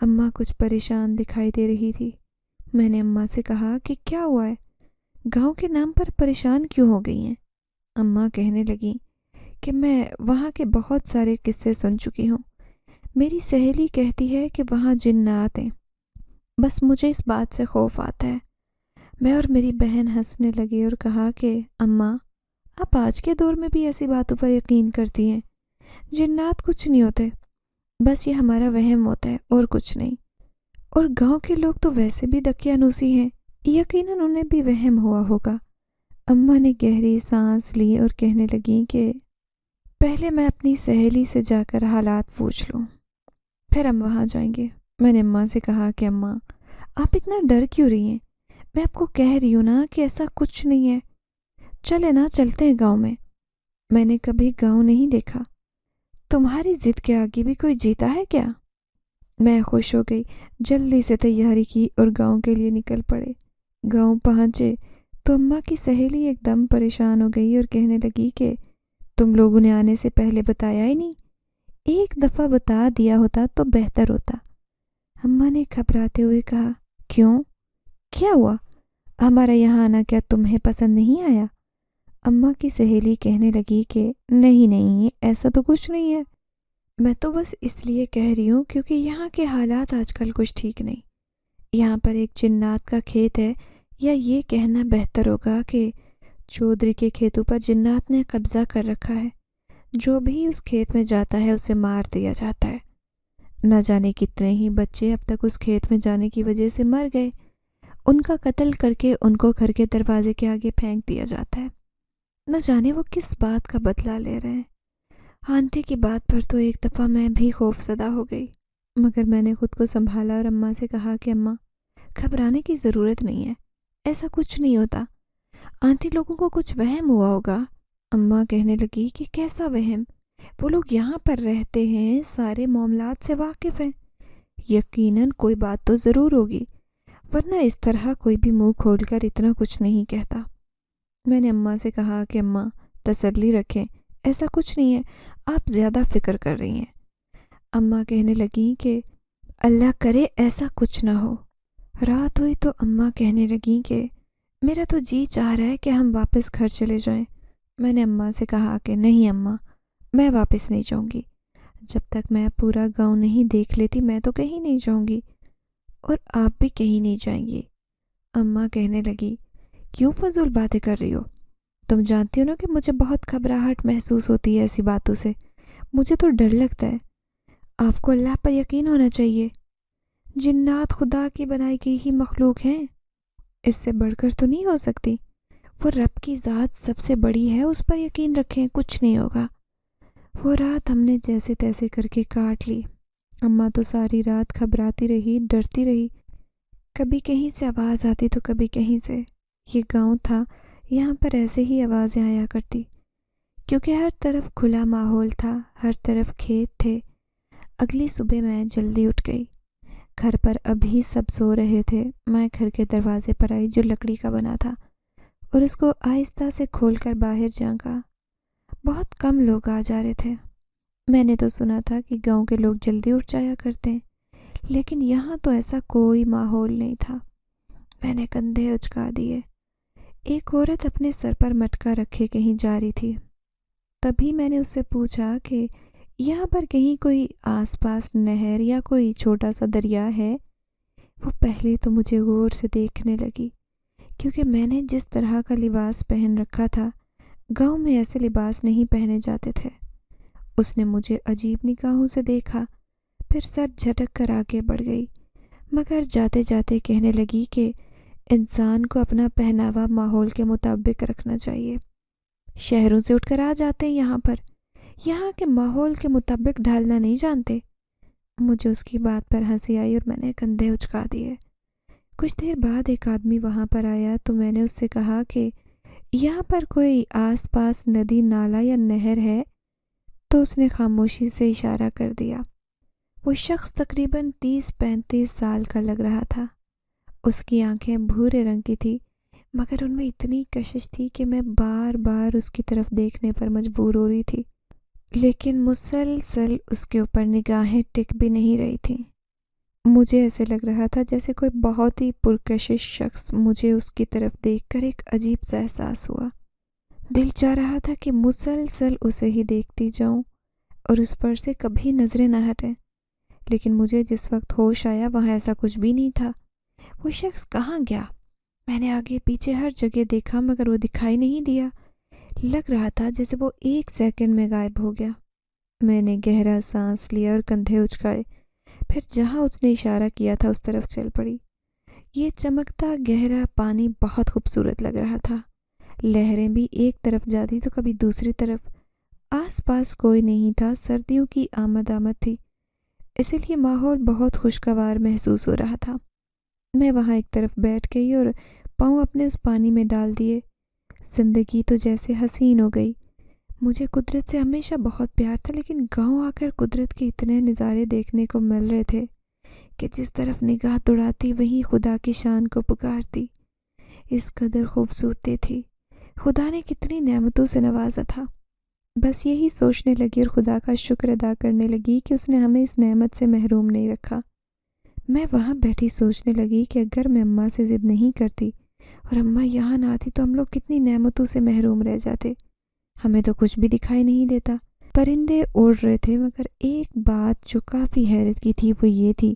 اماں کچھ پریشان دکھائی دے رہی تھی۔ میں نے اماں سے کہا کہ کیا ہوا ہے، گاؤں کے نام پر پریشان کیوں ہو گئی ہیں؟ اماں کہنے لگیں کہ میں وہاں کے بہت سارے قصے سن چکی ہوں۔ میری سہیلی کہتی ہے کہ وہاں جنات ہیں، بس مجھے اس بات سے خوف آتا ہے۔ میں اور میری بہن ہنسنے لگی اور کہا کہ اماں، آپ آج کے دور میں بھی ایسی باتوں پر یقین کرتی ہیں؟ جنات کچھ نہیں ہوتے، بس یہ ہمارا وہم ہوتا ہے اور کچھ نہیں۔ اور گاؤں کے لوگ تو ویسے بھی دقیانوسی ہیں، یقیناً انہیں بھی وہم ہوا ہوگا۔ اماں نے گہری سانس لی اور کہنے لگیں کہ پہلے میں اپنی سہیلی سے جا کر حالات پوچھ لوں، پھر ہم وہاں جائیں گے۔ میں نے اماں سے کہا کہ اماں، آپ اتنا ڈر کیوں رہی ہیں؟ میں آپ کو کہہ رہی ہوں نا کہ ایسا کچھ نہیں ہے، چلے نا چلتے ہیں گاؤں میں نے کبھی گاؤں نہیں دیکھا، تمہاری ضد کے آگے بھی کوئی جیتا ہے کیا؟ میں خوش ہو گئی، جلدی سے تیاری کی اور گاؤں کے لیے نکل پڑے۔ گاؤں پہنچے تو اماں کی سہیلی ایک دم پریشان ہو گئی اور کہنے لگی کہ تم لوگوں نے آنے سے پہلے بتایا ہی نہیں، ایک دفعہ بتا دیا ہوتا تو بہتر ہوتا۔ اماں نے گھبراتے ہوئے کہا، کیوں؟ کیا ہوا؟ ہمارا یہاں آنا کیا تمہیں پسند نہیں آیا؟ اماں کی سہیلی کہنے لگی کہ نہیں ایسا تو کچھ نہیں ہے، میں تو بس اس لیے کہہ رہی ہوں کیونکہ یہاں کے حالات آج کل کچھ ٹھیک نہیں۔ یہاں پر ایک جنات کا کھیت ہے، یا یہ کہنا بہتر ہوگا کہ چودھری کے کھیتوں پر جنات نے قبضہ کر رکھا ہے۔ جو بھی اس کھیت میں جاتا ہے اسے مار دیا جاتا ہے۔ نہ جانے کتنے ہی بچے اب تک اس کھیت میں جانے کی وجہ سے مر گئے، ان کا قتل کر کے ان کو گھر کے دروازے کے آگے پھینک دیا جاتا ہے۔ نہ جانے وہ کس بات کا بدلہ لے رہے ہیں۔ آنٹی کی بات پر تو ایک دفعہ میں بھی خوف زدہ ہو گئی، مگر میں نے خود کو سنبھالا اور اماں سے کہا کہ اماں، گھبرانے کی ضرورت نہیں ہے، ایسا کچھ نہیں ہوتا، آنٹی لوگوں کو کچھ وہم ہوا ہوگا۔ اماں کہنے لگی کہ کیسا وہم؟ وہ لوگ یہاں پر رہتے ہیں، سارے معاملات سے واقف ہیں، یقیناً کوئی بات تو ضرور ہوگی، ورنہ اس طرح کوئی بھی منہ کھول کر اتنا کچھ نہیں کہتا۔ میں نے اماں سے کہا کہ اماں، تسلی رکھیں، ایسا کچھ نہیں ہے، آپ زیادہ فکر کر رہی ہیں۔ اماں کہنے لگیں کہ اللہ کرے ایسا کچھ نہ ہو۔ رات ہوئی تو اماں کہنے لگیں کہ میرا تو جی چاہ رہا ہے کہ ہم واپس گھر چلے جائیں۔ میں نے اماں سے کہا کہ نہیں اماں، میں واپس نہیں جاؤں گی، جب تک میں پورا گاؤں نہیں دیکھ لیتی میں تو کہیں نہیں جاؤں گی، اور آپ بھی کہیں نہیں جائیں گی۔ اماں کہنے لگی، کیوں فضول باتیں کر رہی ہو؟ تم جانتی ہو نا کہ مجھے بہت گھبراہٹ محسوس ہوتی ہے ایسی باتوں سے، مجھے تو ڈر لگتا ہے۔ آپ کو اللہ پر یقین ہونا چاہیے، جنات خدا کی بنائی گئی ہی مخلوق ہیں، اس سے بڑھ کر تو نہیں ہو سکتی۔ وہ رب کی ذات سب سے بڑی ہے، اس پر یقین رکھیں، کچھ نہیں ہوگا۔ وہ رات ہم نے جیسے تیسے کر کے کاٹ لی۔ اماں تو ساری رات گھبراتی رہی، ڈرتی رہی، کبھی کہیں سے آواز آتی تو کبھی کہیں سے۔ یہ گاؤں تھا، یہاں پر ایسے ہی آوازیں آیا کرتی، کیونکہ ہر طرف کھلا ماحول تھا، ہر طرف کھیت تھے۔ اگلی صبح میں جلدی اٹھ گئی، گھر پر ابھی سب سو رہے تھے۔ میں گھر کے دروازے پر آئی جو لکڑی کا بنا تھا، اور اس کو آہستہ سے کھول کر باہر جھانکا۔ بہت کم لوگ آ جا رہے تھے۔ میں نے تو سنا تھا کہ گاؤں کے لوگ جلدی اٹھ جایا کرتے ہیں، لیکن یہاں تو ایسا کوئی ماحول نہیں تھا۔ میں نے کندھے اچکا دیے۔ ایک عورت اپنے سر پر مٹکا رکھے کہیں جا رہی تھی۔ تبھی میں نے اس سے پوچھا کہ یہاں پر کہیں کوئی آس پاس نہر یا کوئی چھوٹا سا دریا ہے؟ وہ پہلے تو مجھے غور سے دیکھنے لگی، کیونکہ میں نے جس طرح کا لباس پہن رکھا تھا، گاؤں میں ایسے لباس نہیں پہنے جاتے تھے۔ اس نے مجھے عجیب نگاہوں سے دیکھا، پھر سر جھٹک کر آگے بڑھ گئی، مگر جاتے جاتے کہنے لگی کہ انسان کو اپنا پہناوا ماحول کے مطابق رکھنا چاہیے۔ شہروں سے اٹھ کر آ جاتے ہیں یہاں پر، یہاں کے ماحول کے مطابق ڈھالنا نہیں جانتے۔ مجھے اس کی بات پر ہنسی آئی اور میں نے کندھے اچکا دیے۔ کچھ دیر بعد ایک آدمی وہاں پر آیا تو میں نے اس سے کہا کہ یہاں پر کوئی آس پاس ندی، نالا یا نہر ہے؟ تو اس نے خاموشی سے اشارہ کر دیا۔ وہ شخص تقریباً 30-35 سال کا لگ رہا تھا۔ اس کی آنکھیں بھورے رنگ کی تھی، مگر ان میں اتنی کشش تھی کہ میں بار بار اس کی طرف دیکھنے پر مجبور ہو رہی تھی، لیکن مسلسل اس کے اوپر نگاہیں ٹک بھی نہیں رہی تھیں۔ مجھے ایسے لگ رہا تھا جیسے کوئی بہت ہی پرکشش شخص مجھے اس کی طرف دیکھ کر ایک عجیب سا احساس ہوا۔ دل چاہ رہا تھا کہ مسلسل اسے ہی دیکھتی جاؤں اور اس پر سے کبھی نظریں نہ ہٹیں، لیکن مجھے جس وقت ہوش آیا وہاں ایسا کچھ بھی نہیں تھا۔ وہ شخص کہاں گیا؟ میں نے آگے پیچھے ہر جگہ دیکھا مگر وہ دکھائی نہیں دیا۔ لگ رہا تھا جیسے وہ ایک سیکنڈ میں غائب ہو گیا۔ میں نے گہرا سانس لیا اور کندھے اچکائے، پھر جہاں اس نے اشارہ کیا تھا اس طرف چل پڑی۔ یہ چمکتا گہرا پانی بہت خوبصورت لگ رہا تھا۔ لہریں بھی ایک طرف جاتی تو کبھی دوسری طرف۔ آس پاس کوئی نہیں تھا، سردیوں کی آمد تھی، اسی لیے ماحول بہت خوشگوار محسوس ہو رہا تھا۔ میں وہاں ایک طرف بیٹھ گئی اور پاؤں اپنے اس پانی میں ڈال دیے۔ زندگی تو جیسے حسین ہو گئی۔ مجھے قدرت سے ہمیشہ بہت پیار تھا، لیکن گاؤں آ کر قدرت کے اتنے نظارے دیکھنے کو مل رہے تھے کہ جس طرف نگاہ دوڑاتی وہیں خدا کی شان کو پکارتی۔ اس قدر خوبصورتی تھی، خدا نے کتنی نعمتوں سے نوازا تھا۔ بس یہی سوچنے لگی اور خدا کا شکر ادا کرنے لگی کہ اس نے ہمیں اس نعمت سے محروم نہیں رکھا۔ میں وہاں بیٹھی سوچنے لگی کہ اگر میں اماں سے ضد نہیں کرتی اور اماں یہاں نہ آتی تو ہم لوگ کتنی نعمتوں سے محروم رہ جاتے۔ ہمیں تو کچھ بھی دکھائی نہیں دیتا، پرندے اڑ رہے تھے، مگر ایک بات جو کافی حیرت کی تھی وہ یہ تھی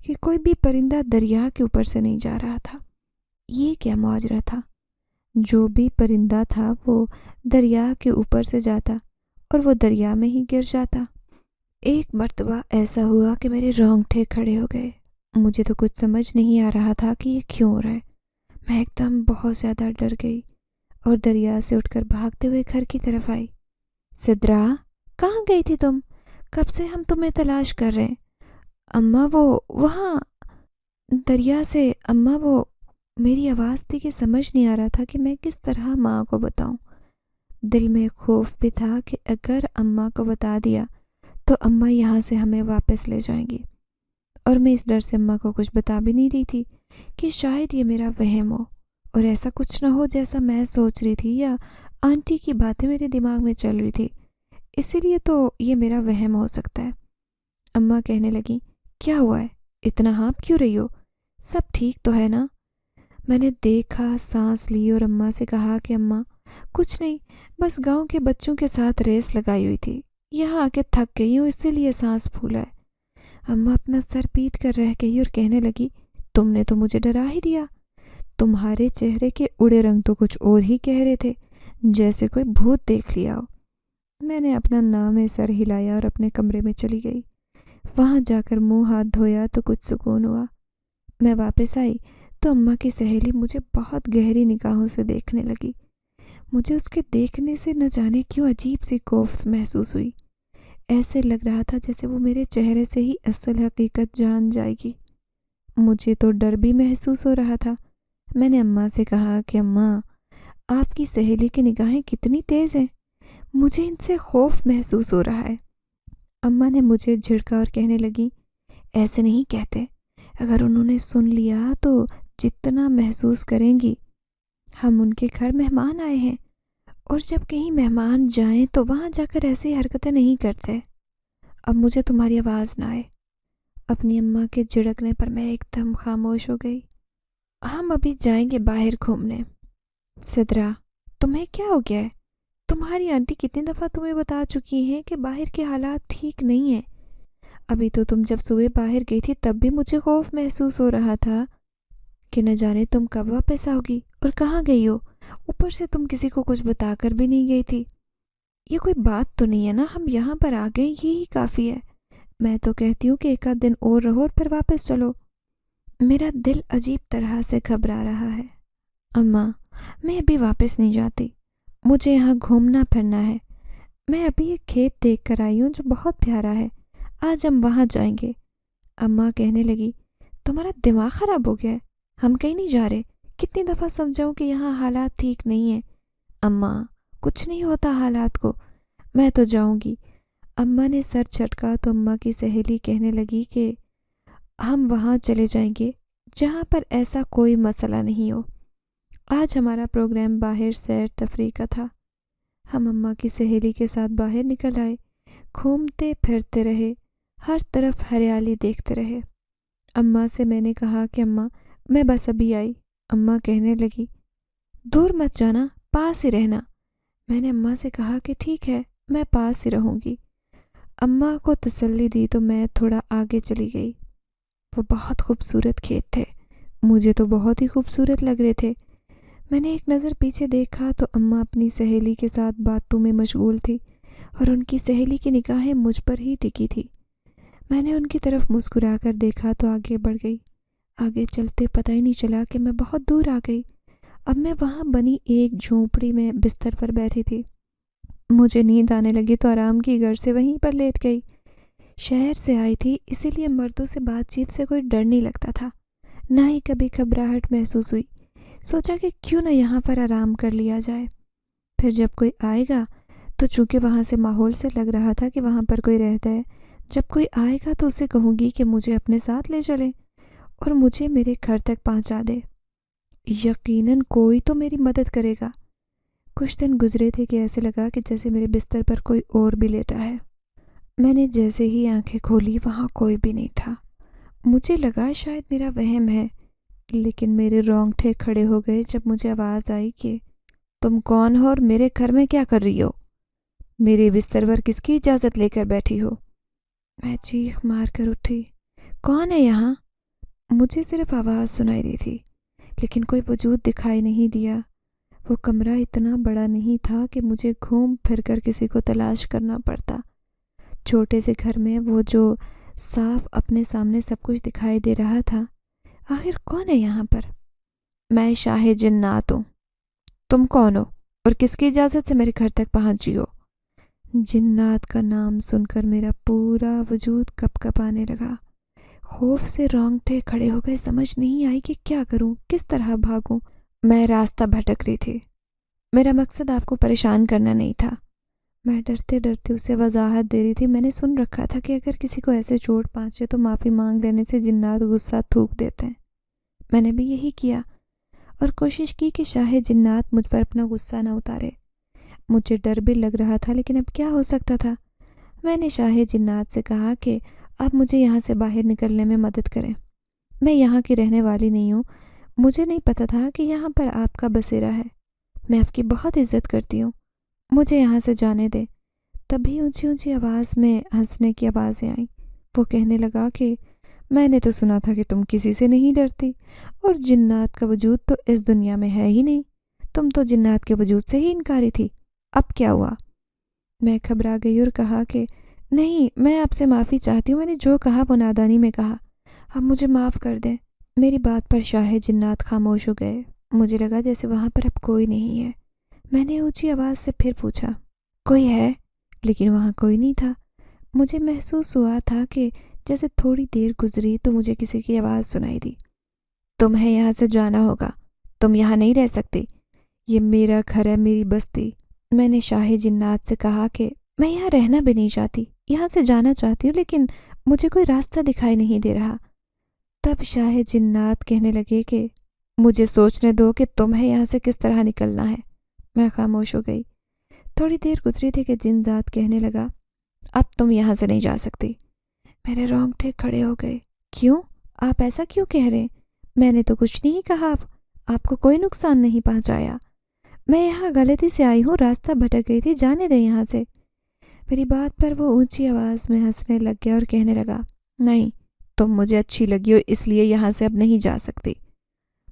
کہ کوئی بھی پرندہ دریا کے اوپر سے نہیں جا رہا تھا۔ یہ کیا معجزہ تھا؟ جو بھی پرندہ تھا وہ دریا کے اوپر سے جاتا اور وہ دریا میں ہی گر جاتا۔ ایک مرتبہ ایسا ہوا کہ میرے رونگٹے کھڑے ہو گئے۔ مجھے تو کچھ سمجھ نہیں آ رہا تھا کہ یہ کیوں ہو رہا ہے۔ میں ایک دم بہت زیادہ ڈر گئی اور دریا سے اٹھ کر بھاگتے ہوئے گھر کی طرف آئی۔ سدرا، کہاں گئی تھی تم؟ کب سے ہم تمہیں تلاش کر رہے ہیں۔ اماں وہ وہاں دریا سے، اماں وہ، میری آواز تھی کہ سمجھ نہیں آ رہا تھا کہ میں کس طرح ماں کو بتاؤں۔ دل میں خوف بھی تھا کہ اگر اماں کو بتا دیا تو اماں یہاں سے ہمیں واپس لے جائیں گی، اور میں اس ڈر سے اماں کو کچھ بتا بھی نہیں رہی تھی کہ شاید یہ میرا وہم ہو اور ایسا کچھ نہ ہو جیسا میں سوچ رہی تھی، یا آنٹی کی باتیں میرے دماغ میں چل رہی تھی، اسی لیے تو یہ میرا وہم ہو سکتا ہے۔ اماں کہنے لگی، کیا ہوا ہے؟ اتنا ہانپ کیوں رہی ہو؟ سب ٹھیک تو ہے نا؟ میں نے دیکھا، سانس لی اور اماں سے کہا کہ اماں کچھ نہیں، بس گاؤں کے بچوں کے ساتھ ریس لگائی ہوئی تھی، یہاں آ کے تھک گئی ہوں اسی لیے سانس پھولا ہے۔ اماں اپنا سر پیٹ کر رہ گئی اور کہنے لگی، تم نے تو مجھے ڈرا ہی دیا۔ تمہارے چہرے کے اڑے رنگ تو کچھ اور ہی کہہ رہے تھے، جیسے کوئی بھوت دیکھ لیا ہو۔ میں نے اپنا نام سر ہلایا اور اپنے کمرے میں چلی گئی۔ وہاں جا کر منہ ہاتھ دھویا تو کچھ سکون ہوا۔ میں واپس آئی تو اماں کی سہیلی مجھے بہت گہری نگاہوں سے دیکھنے لگی۔ مجھے اس کے دیکھنے سے نہ جانے کیوں عجیب سی کوفت محسوس ہوئی۔ ایسے لگ رہا تھا جیسے وہ میرے چہرے سے ہی اصل حقیقت جان جائے گی۔ مجھے تو ڈر بھی محسوس ہو رہا تھا۔ میں نے اماں سے کہا کہ اماں، آپ کی سہیلی کی نگاہیں کتنی تیز ہیں، مجھے ان سے خوف محسوس ہو رہا ہے۔ اماں نے مجھے جھڑکا اور کہنے لگی، ایسے نہیں کہتے، اگر انہوں نے سن لیا تو جتنا محسوس کریں گی۔ ہم ان کے گھر مہمان آئے ہیں، اور جب کہیں مہمان جائیں تو وہاں جا کر ایسی حرکتیں نہیں کرتے۔ اب مجھے تمہاری آواز نہ آئے۔ اپنی اماں کے جھڑکنے پر میں ایک دم خاموش ہو گئی۔ ہم ابھی جائیں گے باہر گھومنے۔ سدرا، تمہیں کیا ہو گیا ہے؟ تمہاری آنٹی کتنی دفعہ تمہیں بتا چکی ہیں کہ باہر کے حالات ٹھیک نہیں ہیں۔ ابھی تو تم جب صبح باہر گئی تھی تب بھی مجھے خوف محسوس ہو رہا تھا کہ نہ جانے تم کب واپس آؤ گی اور کہاں گئی ہو۔ اوپر سے تم کسی کو کچھ بتا کر بھی نہیں گئی تھی۔ یہ کوئی بات تو نہیں ہے نا، ہم یہاں پر آ گئے یہی کافی ہے۔ میں تو کہتی ہوں کہ ایک آدھ دن اور رہو اور پھر واپس چلو۔ میرا دل عجیب طرح سے گھبرا رہا ہے۔ اماں، میں ابھی واپس نہیں جاتی، مجھے یہاں گھومنا پھرنا ہے۔ میں ابھی ایک کھیت دیکھ کر آئی ہوں جو بہت پیارا ہے، آج ہم وہاں جائیں گے۔ اماں کہنے لگی، تمہارا دماغ خراب ہو گیا ہے، ہم کہیں نہیں جا رہے۔ کتنی دفعہ سمجھاؤں کہ یہاں حالات ٹھیک نہیں ہیں۔ اماں، کچھ نہیں ہوتا حالات کو، میں تو جاؤں گی۔ اماں نے سر جھٹکا تو اماں کی سہیلی کہنے لگی کہ ہم وہاں چلے جائیں گے جہاں پر ایسا کوئی مسئلہ نہیں ہو۔ آج ہمارا پروگرام باہر سیر تفریح کا تھا۔ ہم اماں کی سہیلی کے ساتھ باہر نکل آئے، گھومتے پھرتے رہے، ہر طرف ہریالی دیکھتے رہے۔ اماں سے میں نے کہا کہ اماں میں بس ابھی آئی۔ اماں کہنے لگی دور مت جانا، پاس ہی رہنا۔ میں نے اماں سے کہا کہ ٹھیک ہے، میں پاس ہی رہوں گی۔ اماں کو تسلی دی تو میں تھوڑا آگے چلی گئی۔ وہ بہت خوبصورت کھیت تھے، مجھے تو بہت ہی خوبصورت لگ رہے تھے۔ میں نے ایک نظر پیچھے دیکھا تو اماں اپنی سہیلی کے ساتھ باتوں میں مشغول تھی اور ان کی سہیلی کی نگاہیں مجھ پر ہی ٹکی تھی۔ میں نے ان کی طرف مسکرا کر دیکھا تو آگے بڑھ گئی۔ آگے چلتے پتہ ہی نہیں چلا کہ میں بہت دور آ گئی۔ اب میں وہاں بنی ایک جھونپڑی میں بستر پر بیٹھی تھی۔ مجھے نیند آنے لگی تو آرام کی غرض سے وہیں پر لیٹ گئی۔ شہر سے آئی تھی، اسی لیے مردوں سے بات چیت سے کوئی ڈر نہیں لگتا تھا، نہ ہی کبھی گھبراہٹ محسوس ہوئی۔ سوچا کہ کیوں نہ یہاں پر آرام کر لیا جائے، پھر جب کوئی آئے گا تو چونکہ وہاں سے ماحول سے لگ رہا تھا کہ وہاں پر کوئی رہتا ہے، جب کوئی آئے گا تو اسے کہوں گی کہ مجھے اپنے ساتھ لے چلے اور مجھے میرے گھر تک پہنچا دے۔ یقیناً کوئی تو میری مدد کرے گا۔ کچھ دن گزرے تھے کہ ایسے لگا کہ جیسے میرے بستر پر کوئی اور بھی لیٹا ہے۔ میں نے جیسے ہی آنکھیں کھولی وہاں کوئی بھی نہیں تھا۔ مجھے لگا شاید میرا وہم ہے، لیکن میرے رونگٹے کھڑے ہو گئے جب مجھے آواز آئی کہ تم کون ہو اور میرے گھر میں کیا کر رہی ہو؟ میرے بستر پر کس کی اجازت لے کر بیٹھی ہو؟ میں چیخ مار کر اٹھی، کون ہے یہاں؟ مجھے صرف آواز سنائی دی تھی، لیکن کوئی وجود دکھائی نہیں دیا۔ وہ کمرہ اتنا بڑا نہیں تھا کہ مجھے گھوم پھر کر کسی کو تلاش کرنا پڑتا۔ چھوٹے سے گھر میں وہ جو صاف اپنے سامنے سب کچھ دکھائی دے رہا تھا، آخر کون ہے یہاں پر؟ میں شاہ جنات ہوں۔ تم کون ہو اور کس کی اجازت سے میرے گھر تک پہنچی ہو؟ جنات کا نام سن کر میرا پورا وجود کپ کپ آنے لگا۔ خوف سے رونگٹے کھڑے ہو گئے، سمجھ نہیں آئی کہ کیا کروں، کس طرح بھاگوں۔ میں راستہ بھٹک رہی تھی۔ میرا مقصد آپ کو پریشان کرنا نہیں تھا۔ میں ڈرتے ڈرتے اسے وضاحت دے رہی تھی۔ میں نے سن رکھا تھا کہ اگر کسی کو ایسے چوٹ پہنچے تو معافی مانگ لینے سے جنات غصہ تھوک دیتے ہیں۔ میں نے بھی یہی کیا اور کوشش کی کہ شاہ جنات مجھ پر اپنا غصہ نہ اتارے۔ مجھے ڈر بھی لگ رہا تھا، لیکن اب کیا ہو سکتا تھا؟ میں نے شاہ جنات سے کہا کہ آپ مجھے یہاں سے باہر نکلنے میں مدد کریں۔ میں یہاں کی رہنے والی نہیں ہوں، مجھے نہیں پتہ تھا کہ یہاں پر آپ کا بسیرا ہے۔ میں آپ کی بہت عزت کرتی ہوں، مجھے یہاں سے جانے دے۔ تبھی اونچی اونچی آواز میں ہنسنے کی آوازیں آئیں۔ وہ کہنے لگا کہ میں نے تو سنا تھا کہ تم کسی سے نہیں ڈرتی، اور جنات کا وجود تو اس دنیا میں ہے ہی نہیں، تم تو جنات کے وجود سے ہی انکاری تھی، اب کیا ہوا؟ میں گھبرا گئی اور کہا کہ نہیں، میں آپ سے معافی چاہتی ہوں، میں نے جو کہا وہ نادانی میں کہا، آپ مجھے معاف کر دیں۔ میری بات پر شاہ جنات خاموش ہو گئے۔ مجھے لگا جیسے وہاں پر اب کوئی نہیں ہے۔ میں نے اونچی آواز سے پھر پوچھا، کوئی ہے؟ لیکن وہاں کوئی نہیں تھا۔ مجھے محسوس ہوا تھا کہ جیسے تھوڑی دیر گزری تو مجھے کسی کی آواز سنائی دی، تمہیں یہاں سے جانا ہوگا، تم یہاں نہیں رہ سکتی، یہ میرا گھر ہے، میری بستی۔ میں نے شاہ جنات سے کہا کہ میں یہاں رہنا بھی نہیں چاہتی، یہاں سے جانا چاہتی ہوں، لیکن مجھے کوئی راستہ دکھائی نہیں دے رہا۔ تب شاہ جنات کہنے لگے کہ مجھے سوچنے دو کہ تمہیں یہاں سے کس طرح نکلنا ہے۔ میں خاموش ہو گئی۔ تھوڑی دیر گزری تھی کہ جن ذات کہنے لگا، اب تم یہاں سے نہیں جا سکتی۔ میرے رونگٹے کھڑے ہو گئے۔ کیوں؟ آپ ایسا کیوں کہہ رہے ہیں؟ میں نے تو کچھ نہیں کہا، آپ کو کوئی نقصان نہیں پہنچایا۔ میں یہاں غلطی سے آئی ہوں، راستہ بھٹک گئی تھی، جانے دیں یہاں سے۔ میری بات پر وہ اونچی آواز میں ہنسنے لگ گیا اور کہنے لگا، نہیں، تم مجھے اچھی لگی ہو، اس لیے یہاں سے اب نہیں جا سکتی۔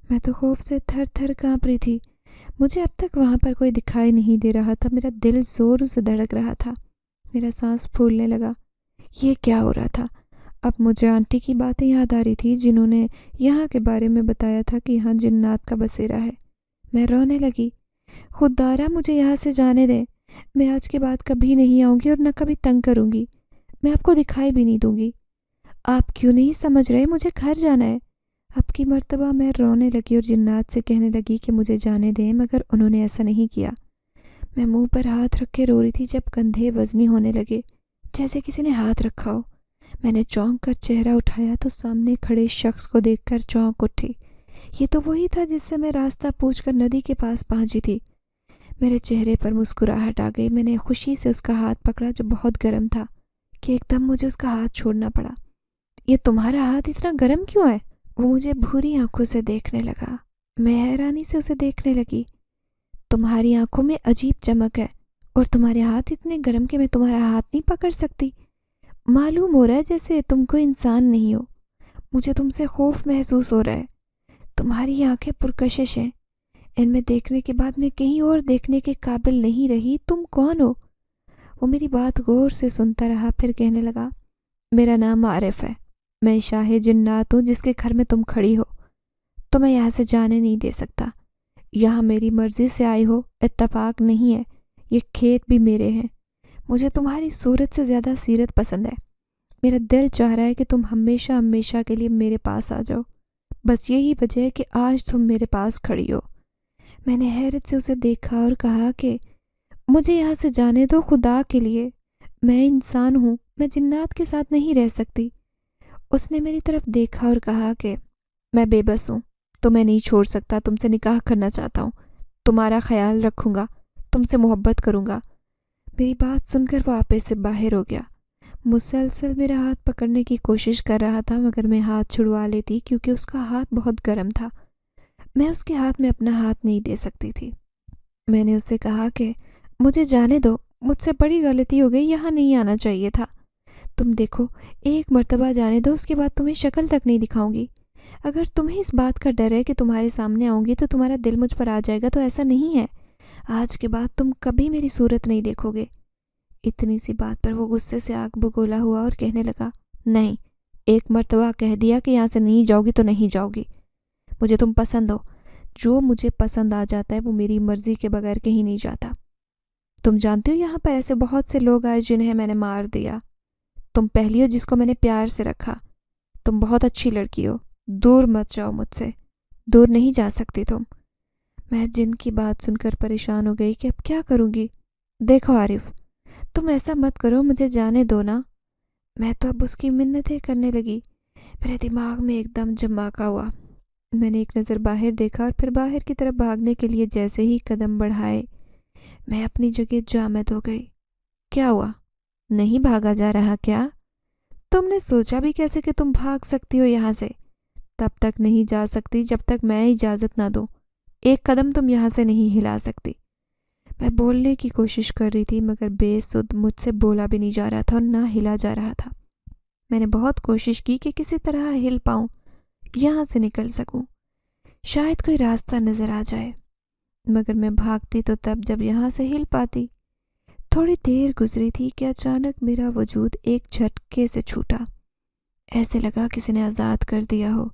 میں تو خوف سے تھر تھر کانپ رہی تھی۔ مجھے اب تک وہاں پر کوئی دکھائی نہیں دے رہا تھا۔ میرا دل زور سے دھڑک رہا تھا، میرا سانس پھولنے لگا۔ یہ کیا ہو رہا تھا؟ اب مجھے آنٹی کی باتیں یاد آ رہی تھی، جنہوں نے یہاں کے بارے میں بتایا تھا کہ یہاں جنات کا بسیرا ہے۔ میں رونے لگی، خوددارا مجھے یہاں سے جانے دیں، میں آج کے بعد کبھی نہیں آؤں گی اور نہ کبھی تنگ کروں گی، میں آپ کو دکھائی بھی نہیں دوں گی۔ آپ کیوں نہیں سمجھ رہے؟ مجھے گھر جانا ہے۔ اب کی مرتبہ میں رونے لگی اور جنات سے کہنے لگی کہ مجھے جانے دیں، مگر انہوں نے ایسا نہیں کیا۔ میں منہ پر ہاتھ رکھ کے رو رہی تھی جب کندھے وزنی ہونے لگے، جیسے کسی نے ہاتھ رکھا ہو۔ میں نے چونک کر چہرہ اٹھایا تو سامنے کھڑے شخص کو دیکھ کر چونک اٹھی۔ یہ تو وہی تھا جس سے میں راستہ پوچھ کر ندی کے پاس پہنچی تھی۔ میرے چہرے پر مسکراہٹ آ گئی۔ میں نے خوشی سے اس کا ہاتھ پکڑا جو بہت گرم تھا کہ ایک دم مجھے اس کا ہاتھ چھوڑنا پڑا۔ یہ تمہارا ہاتھ اتنا گرم کیوں ہے؟ وہ مجھے بھوری آنکھوں سے دیکھنے لگا۔ میں حیرانی سے اسے دیکھنے لگی۔ تمہاری آنکھوں میں عجیب چمک ہے اور تمہارے ہاتھ اتنے گرم کہ میں تمہارا ہاتھ نہیں پکڑ سکتی۔ معلوم ہو رہا ہے جیسے تم کوئی انسان نہیں ہو۔ مجھے تم سے خوف محسوس ہو رہا ہے۔ تمہاری آنکھیں پرکشش ہیں، ان میں دیکھنے کے بعد میں کہیں اور دیکھنے کے قابل نہیں رہی۔ تم کون ہو؟ وہ میری بات غور سے سنتا رہا، پھر کہنے لگا، میرا نام عارف ہے، میں شاہ جنات ہوں جس کے گھر میں تم کھڑی ہو۔ تو میں یہاں سے جانے نہیں دے سکتا۔ یہاں میری مرضی سے آئی ہو، اتفاق نہیں ہے، یہ کھیت بھی میرے ہیں۔ مجھے تمہاری صورت سے زیادہ سیرت پسند ہے۔ میرا دل چاہ رہا ہے کہ تم ہمیشہ ہمیشہ کے لیے میرے پاس آ جاؤ۔ بس یہی وجہ ہے کہ آج تم میرے پاس کھڑی ہو۔ میں نے حیرت سے اسے دیکھا اور کہا کہ مجھے یہاں سے جانے دو خدا کے لیے، میں انسان ہوں، میں جنات کے ساتھ نہیں رہ سکتی۔ اس نے میری طرف دیکھا اور کہا کہ میں بے بس ہوں، تو میں نہیں چھوڑ سکتا، تم سے نکاح کرنا چاہتا ہوں، تمہارا خیال رکھوں گا، تم سے محبت کروں گا۔ میری بات سن کر وہ آپے سے باہر ہو گیا۔ مسلسل میرا ہاتھ پکڑنے کی کوشش کر رہا تھا، مگر میں ہاتھ چھڑوا لیتی کیونکہ اس کا ہاتھ بہت گرم تھا۔ میں اس کے ہاتھ میں اپنا ہاتھ نہیں دے سکتی تھی۔ میں نے اس سے کہا کہ مجھے جانے دو، مجھ سے بڑی غلطی ہو گئی، یہاں نہیں آنا چاہیے تھا۔ تم دیکھو، ایک مرتبہ جانے دو، اس کے بعد تمہیں شکل تک نہیں دکھاؤں گی۔ اگر تمہیں اس بات کا ڈر ہے کہ تمہارے سامنے آؤں گی تو تمہارا دل مجھ پر آ جائے گا، تو ایسا نہیں ہے۔ آج کے بعد تم کبھی میری صورت نہیں دیکھو گے۔ اتنی سی بات پر وہ غصے سے آگ بگولا ہوا اور کہنے لگا، نہیں، ایک مرتبہ کہہ دیا کہ یہاں سے نہیں جاؤ گی تو نہیں جاؤ گی۔ مجھے تم پسند ہو، جو مجھے پسند آ جاتا ہے وہ میری مرضی کے بغیر کہیں نہیں جاتا۔ تم جانتے ہو یہاں پر ایسے بہت سے لوگ آئے جنہیں میں نے مار دیا۔ تم پہلی ہو جس کو میں نے پیار سے رکھا۔ تم بہت اچھی لڑکی ہو، دور مت جاؤ مجھ سے، دور نہیں جا سکتی تم۔ میں جن کی بات سن کر پریشان ہو گئی کہ اب کیا کروں گی۔ دیکھو عارف، تم ایسا مت کرو، مجھے جانے دو نا۔ میں تو اب اس کی منتیں کرنے لگی۔ میرے دماغ میں ایک دم جماکہ ہوا۔ میں نے ایک نظر باہر دیکھا اور پھر باہر کی طرف بھاگنے کے لیے جیسے ہی قدم بڑھائے، میں اپنی جگہ جامد ہو گئی۔ کیا ہوا؟ نہیں بھاگا جا رہا کیا؟ تم نے سوچا بھی کیسے کہ تم بھاگ سکتی ہو یہاں سے؟ تب تک نہیں جا سکتی جب تک میں اجازت نہ دوں۔ ایک قدم تم یہاں سے نہیں ہلا سکتی۔ میں بولنے کی کوشش کر رہی تھی مگر بے سود مجھ سے بولا بھی نہیں جا رہا تھا اور نہ ہلا جا رہا تھا۔ میں نے بہت کوشش کی کہ کسی طرح ہل پاؤں، یہاں سے نکل سکوں، شاید کوئی راستہ نظر آ جائے، مگر میں بھاگتی تو تب جب یہاں سے ہل پاتی۔ تھوڑی دیر گزری تھی کہ اچانک میرا وجود ایک جھٹکے سے چھوٹا، ایسے لگا کسی نے آزاد کر دیا ہو۔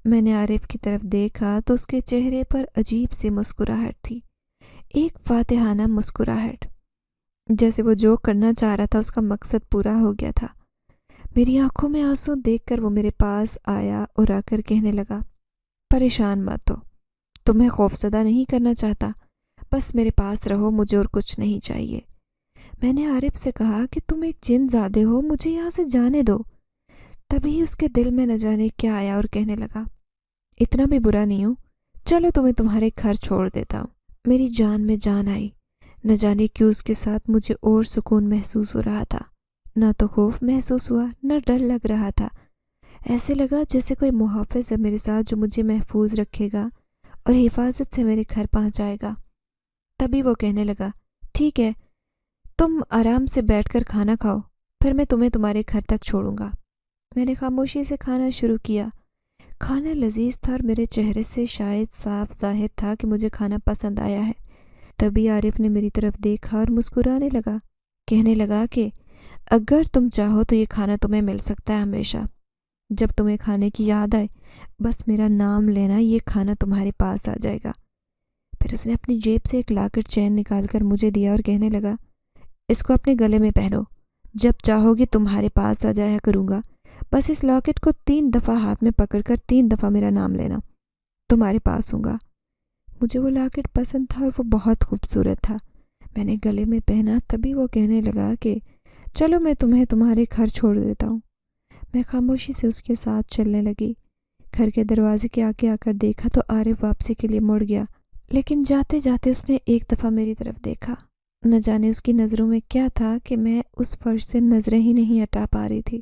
میں نے عارف کی طرف دیکھا تو اس کے چہرے پر عجیب سی مسکراہٹ تھی، ایک فاتحانہ مسکراہٹ، جیسے وہ جو کرنا چاہ رہا تھا اس کا مقصد پورا ہو گیا تھا۔ میری آنکھوں میں آنسو دیکھ کر وہ میرے پاس آیا اور آ کر کہنے لگا، پریشان مت ہو، تمہیں خوفزدہ نہیں کرنا چاہتا، بس میرے پاس رہو، مجھے اور کچھ نہیں چاہیے۔ میں نے عارف سے کہا کہ تم ایک جن زادے ہو، مجھے یہاں سے جانے دو۔ تبھی اس کے دل میں نہ جانے کیا آیا اور کہنے لگا، اتنا بھی برا نہیں ہوں، چلو تمہیں تمہارے گھر چھوڑ دیتا ہوں۔ میری جان میں جان آئی، نہ جانے کیوں اس کے ساتھ مجھے اور سکون محسوس ہو رہا تھا، نہ تو خوف محسوس ہوا نہ ڈر لگ رہا تھا۔ ایسے لگا جیسے کوئی محافظ ہے میرے ساتھ جو مجھے محفوظ رکھے گا اور حفاظت سے میرے گھر پہنچائے گا۔ تبھی وہ کہنے لگا، ٹھیک ہے، تم آرام سے بیٹھ کر کھانا کھاؤ، پھر میں تمہیں تمہارے گھر تک چھوڑوں گا۔ میں نے خاموشی سے کھانا شروع کیا۔ کھانا لذیذ تھا اور میرے چہرے سے شاید صاف ظاہر تھا کہ مجھے کھانا پسند آیا ہے۔ تبھی عارف نے میری طرف دیکھا اور مسکرانے لگا، کہنے لگا کہ اگر تم چاہو تو یہ کھانا تمہیں مل سکتا ہے ہمیشہ، جب تمہیں کھانے کی یاد آئے بس میرا نام لینا، یہ کھانا تمہارے پاس آ جائے گا۔ پھر اس نے اپنی جیب سے ایک لاکٹ چین نکال کر مجھے دیا اور کہنے لگا، اس کو اپنے گلے میں پہنو، جب چاہو گی تمہارے پاس آ جایا کروں گا، بس اس لاکٹ کو 3 دفعہ ہاتھ میں پکڑ کر 3 دفعہ میرا نام لینا، تمہارے پاس ہوں گا۔ مجھے وہ لاکٹ پسند تھا اور وہ بہت خوبصورت تھا۔ میں نے گلے میں پہنا، تبھی وہ کہنے لگا کہ چلو میں تمہیں تمہارے گھر چھوڑ دیتا ہوں۔ میں خاموشی سے اس کے ساتھ چلنے لگی۔ گھر کے دروازے کے آگے آ کر دیکھا تو عارف واپسی کے لیے مڑ گیا، لیکن جاتے جاتے اس نے ایک دفعہ میری طرف دیکھا۔ نہ جانے اس کی نظروں میں کیا تھا کہ میں اس فرش سے نظریں ہی نہیں ہٹا پا رہی تھی۔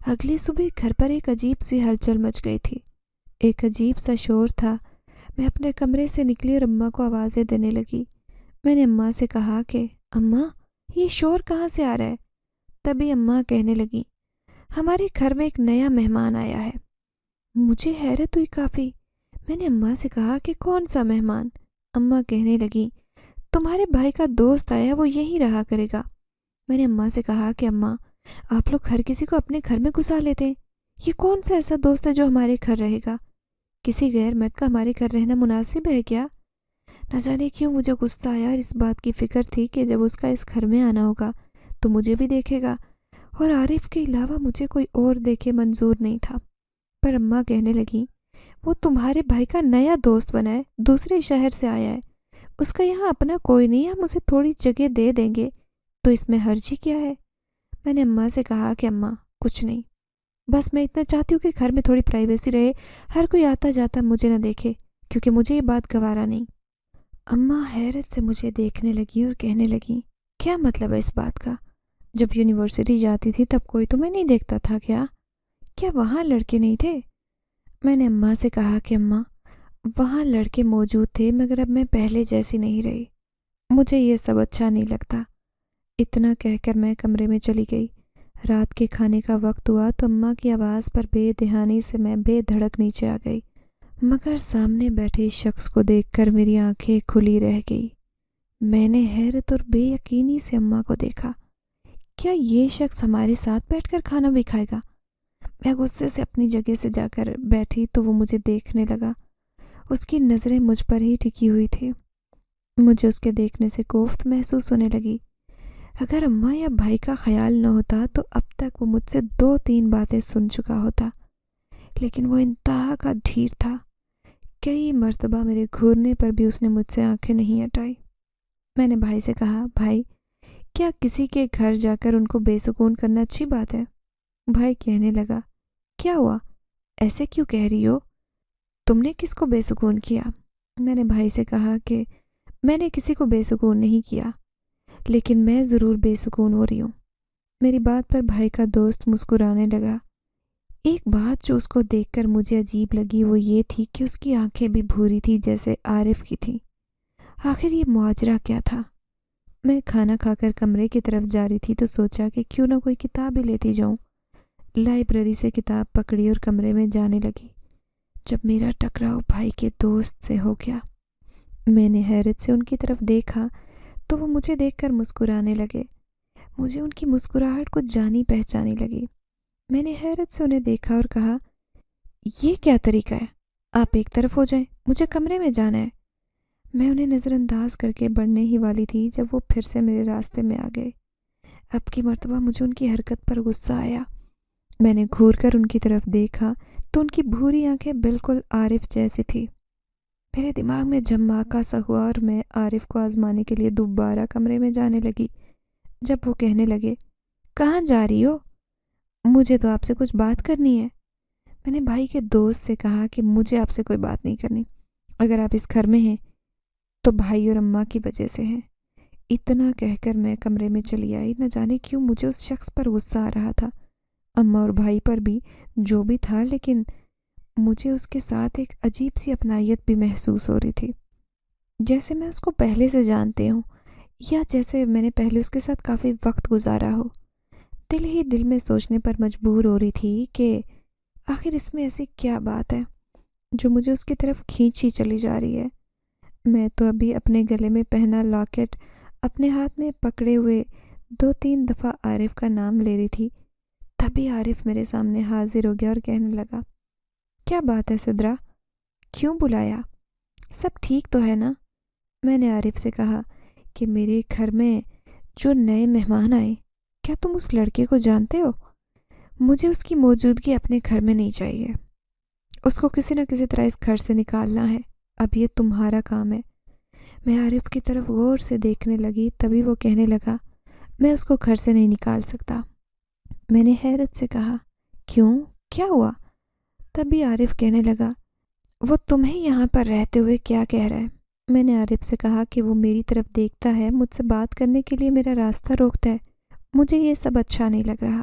اگلی صبح گھر پر ایک عجیب سی ہلچل مچ گئی تھی، ایک عجیب سا شور تھا۔ میں اپنے کمرے سے نکلی اور اماں کو آوازیں دینے لگی۔ میں نے اماں سے کہا کہ اماں، یہ شور کہاں سے آ رہا ہے؟ تبھی اماں کہنے لگی، ہمارے گھر میں ایک نیا مہمان آیا ہے۔ مجھے حیرت ہوئی کافی۔ میں نے اماں سے کہا کہ کون سا مہمان؟ اماں کہنے لگی، تمہارے بھائی کا دوست آیا، وہ یہیں رہا کرے گا۔ میں نے اماں سے کہا کہ اماں، آپ لوگ ہر کسی کو اپنے گھر میں گھسا لیتے ہیں، یہ کون سا ایسا دوست ہے جو ہمارے گھر رہے گا؟ کسی غیر مرد کا ہمارے گھر رہنا مناسب ہے کیا؟ نہ جانے کیوں مجھے غصہ آیا اور اس بات کی فکر تھی کہ جب اس کا اس گھر میں آنا ہوگا تو مجھے بھی دیکھے گا، اور عارف کے علاوہ مجھے کوئی اور دیکھے منظور نہیں تھا۔ پر اماں کہنے لگیں، وہ تمہارے بھائی کا نیا دوست بنا ہے، دوسرے شہر سے آیا ہے، اس کا یہاں اپنا کوئی نہیں، ہم اسے تھوڑی جگہ دے دیں گے تو اس میں حرج ہی کیا ہے؟ میں نے اماں سے کہا کہ اماں، کچھ نہیں، بس میں اتنا چاہتی ہوں کہ گھر میں تھوڑی پرائیویسی رہے، ہر کوئی آتا جاتا مجھے نہ دیکھے، کیونکہ مجھے یہ بات گوارا نہیں۔ اماں حیرت سے مجھے دیکھنے لگی اور کہنے لگی، کیا مطلب ہے اس بات کا؟ جب یونیورسٹی جاتی تھی تب کوئی تمہیں نہیں دیکھتا تھا کیا وہاں لڑکے نہیں تھے؟ میں نے اماں سے کہا کہ اماں، وہاں لڑکے موجود تھے، مگر اب میں پہلے جیسی نہیں رہی، مجھے یہ سب اچھا نہیں لگتا۔ اتنا کہہ کر میں کمرے میں چلی گئی۔ رات کے کھانے کا وقت ہوا تو اماں کی آواز پر بے دھیانی سے میں بے دھڑک نیچے آ گئی، مگر سامنے بیٹھے شخص کو دیکھ کر میری آنکھیں کھلی رہ گئی۔ میں نے حیرت اور بے یقینی سے اماں کو دیکھا۔ کیا یہ شخص ہمارے ساتھ بیٹھ کر کھانا بھی کھائے گا؟ میں غصے سے اپنی جگہ سے جا کر بیٹھی تو وہ مجھے دیکھنے لگا۔ اس کی نظریں مجھ پر ہی ٹکی ہوئی تھی۔ مجھے اس کے دیکھنے سے کوفت محسوس ہونے لگی۔ اگر اماں یا بھائی کا خیال نہ ہوتا تو اب تک وہ مجھ سے 2-3 باتیں سن چکا ہوتا، لیکن وہ انتہا کا ڈھیر تھا۔ کئی مرتبہ میرے گھورنے پر بھی اس نے مجھ سے آنکھیں نہیں ہٹائی۔ میں نے بھائی سے کہا، بھائی، کیا کسی کے گھر جا کر ان کو بے سکون کرنا اچھی بات ہے؟ بھائی کہنے لگا، کیا ہوا؟ ایسے کیوں کہہ رہی ہو؟ تم نے کس کو بے سکون کیا؟ میں نے بھائی سے کہا کہ میں نے کسی کو بے سکون نہیں کیا، لیکن میں ضرور بے سکون ہو رہی ہوں۔ میری بات پر بھائی کا دوست مسکرانے لگا۔ ایک بات جو اس کو دیکھ کر مجھے عجیب لگی وہ یہ تھی کہ اس کی آنکھیں بھی بھوری تھی جیسے عارف کی تھی۔ آخر یہ ماجرا کیا تھا؟ میں کھانا کھا کر کمرے کی طرف جا رہی تھی تو سوچا کہ کیوں نہ کوئی کتاب ہی لیتی جاؤں۔ لائبریری سے کتاب پکڑی اور کمرے میں جانے لگی، جب میرا ٹکراؤ بھائی کے دوست سے ہو گیا۔ میں نے حیرت سے ان کی طرف دیکھا تو وہ مجھے دیکھ کر مسکرانے لگے۔ مجھے ان کی مسکراہٹ کچھ جانی پہچانی لگی۔ میں نے حیرت سے انہیں دیکھا اور کہا، یہ کیا طریقہ ہے؟ آپ ایک طرف ہو جائیں، مجھے کمرے میں جانا ہے۔ میں انہیں نظر انداز کر کے بڑھنے ہی والی تھی جب وہ پھر سے میرے راستے میں آ گئے۔ اب کی مرتبہ مجھے ان کی حرکت پر غصہ آیا۔ میں نے گھور کر ان کی طرف دیکھا تو ان کی بھوری آنکھیں بالکل عارف جیسی تھی۔ میرے دماغ میں جھماکا سا ہوا اور میں عارف کو آزمانے کے لیے دوبارہ کمرے میں جانے لگی، جب وہ کہنے لگے، کہاں جا رہی ہو؟ مجھے تو آپ سے کچھ بات کرنی ہے۔ میں نے بھائی کے دوست سے کہا کہ مجھے آپ سے کوئی بات نہیں کرنی، اگر آپ اس گھر میں ہیں تو بھائی اور اماں کی وجہ سے ہیں۔ اتنا کہہ کر میں کمرے میں چلی آئی۔ نہ جانے کیوں مجھے اس شخص پر غصہ آ رہا تھا، اماں اور بھائی پر بھی جو بھی تھا، لیکن مجھے اس کے ساتھ ایک عجیب سی اپنائیت بھی محسوس ہو رہی تھی، جیسے میں اس کو پہلے سے جانتے ہوں یا جیسے میں نے پہلے اس کے ساتھ کافی وقت گزارا ہو۔ دل ہی دل میں سوچنے پر مجبور ہو رہی تھی کہ آخر اس میں ایسی کیا بات ہے جو مجھے اس کی طرف کھینچی چلی جا رہی ہے۔ میں تو ابھی اپنے گلے میں پہنا لاکٹ اپنے ہاتھ میں پکڑے ہوئے 2-3 دفعہ عارف کا نام لے رہی تھی، تبھی عارف میرے سامنے حاضر ہو گیا اور کہنے لگا، کیا بات ہے سدرا، کیوں بلایا؟ سب ٹھیک تو ہے نا؟ میں نے عارف سے کہا کہ میرے گھر میں جو نئے مہمان آئے، کیا تم اس لڑکے کو جانتے ہو؟ مجھے اس کی موجودگی اپنے گھر میں نہیں چاہیے، اس کو کسی نہ کسی طرح اس گھر سے نکالنا ہے، اب یہ تمہارا کام ہے۔ میں عارف کی طرف غور سے دیکھنے لگی، تبھی وہ کہنے لگا، میں اس کو گھر سے نہیں نکال سکتا۔ میں نے حیرت سے کہا، کیوں، کیا ہوا؟ تبھی عارف کہنے لگا، وہ تمہیں یہاں پر رہتے ہوئے کیا کہہ رہا ہے؟ میں نے عارف سے کہا کہ وہ میری طرف دیکھتا ہے، مجھ سے بات کرنے کے لیے میرا راستہ روکتا ہے، مجھے یہ سب اچھا نہیں لگ رہا۔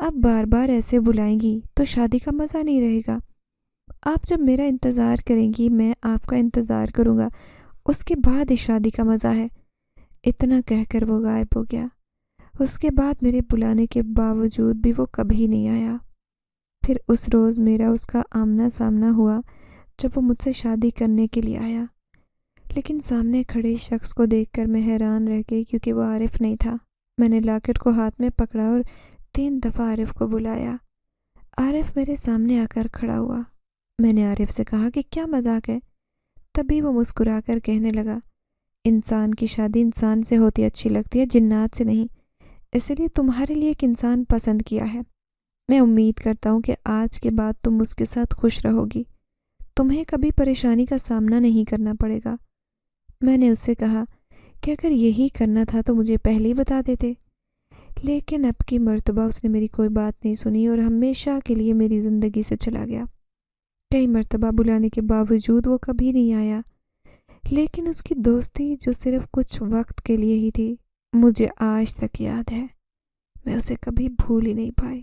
آپ بار بار ایسے بلائیں گی تو شادی کا مزہ نہیں رہے گا۔ آپ جب میرا انتظار کریں گی میں آپ کا انتظار کروں گا، اس کے بعد اس شادی کا مزہ ہے۔ اتنا کہہ کر وہ غائب ہو گیا۔ اس کے بعد میرے بلانے کے باوجود بھی وہ کبھی نہیں آیا۔ پھر اس روز میرا اس کا آمنا سامنا ہوا جب وہ مجھ سے شادی کرنے کے لیے آیا، لیکن سامنے کھڑے شخص کو دیکھ کر میں حیران رہ گئی کیونکہ وہ عارف نہیں تھا۔ میں نے لاکٹ کو ہاتھ میں پکڑا اور 3 دفعہ عارف کو بلایا۔ عارف میرے سامنے آ کر کھڑا ہوا۔ میں نے عارف سے کہا کہ کیا مذاق ہے؟ تبھی وہ مسکرا کر کہنے لگا، انسان کی شادی انسان سے ہوتی اچھی لگتی ہے، جنات سے نہیں، اسی لیے تمہارے لیے ایک انسان پسند کیا ہے۔ میں امید کرتا ہوں کہ آج کے بعد تم اس کے ساتھ خوش رہو گی، تمہیں کبھی پریشانی کا سامنا نہیں کرنا پڑے گا۔ میں نے اس سے کہا کہ اگر یہی کرنا تھا تو مجھے پہلے ہی بتا دیتے، لیکن اب کی مرتبہ اس نے میری کوئی بات نہیں سنی اور ہمیشہ کے لیے میری زندگی سے چلا گیا۔ کئی مرتبہ بلانے کے باوجود وہ کبھی نہیں آیا، لیکن اس کی دوستی جو صرف کچھ وقت کے لیے ہی تھی مجھے آج تک یاد ہے۔ میں اسے کبھی بھول ہی نہیں پائی۔